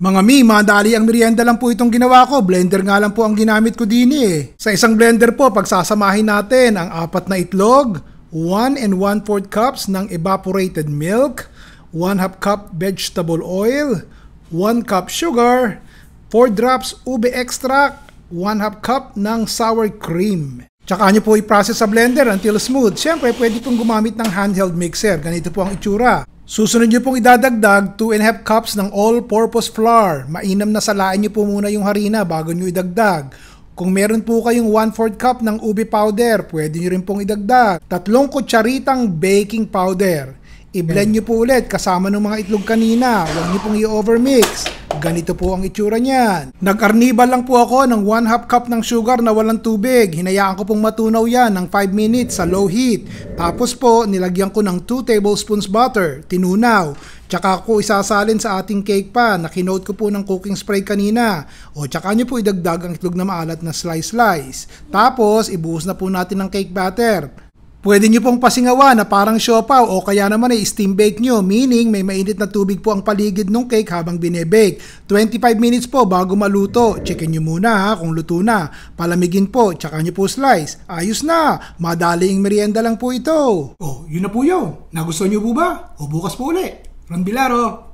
Mga madali ang merienda lang po itong ginawa ko. Blender nga lang po ang ginamit ko din eh. Sa isang blender po, pagsasamahin natin ang 4 na itlog, 1 1/4 cups ng evaporated milk, 1/2 cup vegetable oil, 1 cup sugar, 4 drops ube extract, 1/2 cup ng sour cream. Tsaka nyo po i-process sa blender until smooth. Siyempre, pwede pong gumamit ng handheld mixer. Ganito po ang itsura. Susunod nyo pong idadagdag 2 1/2 cups ng all-purpose flour. Mainam na salain nyo po muna yung harina bago nyo idagdag. Kung meron po kayong 1/4 cup ng ube powder, pwede nyo rin pong idagdag. 3 kutsaritang baking powder. I-blend nyo po ulit kasama ng mga itlog kanina. Huwag nyo pong i-overmix. Ganito po ang itsura niyan. Nag-arnibal lang po ako ng 1/2 cup ng sugar na walang tubig. Hinayaan ko pong matunaw yan ng 5 minutes sa low heat. Tapos po, nilagyan ko ng 2 tablespoons butter. Tinunaw. Tsaka ko isasalin sa ating cake pan na kinoat ko po ng cooking spray kanina. O tsaka nyo po idagdag ang itlog na maalat na slice. Tapos, ibuhos na po natin ng cake batter. Pwede nyo pong pasingawan na parang siopaw o kaya naman ay steam bake nyo, meaning may mainit na tubig po ang paligid ng cake habang binebake. 25 minutes po bago maluto. Checkin nyo muna kung luto na. Palamigin po, tsaka nyo po slice. Ayos na! Madaling merienda lang po ito. Oh, yun na po yun. Nagustuhan nyo po ba? O bukas po ulit. Ron Bilaro.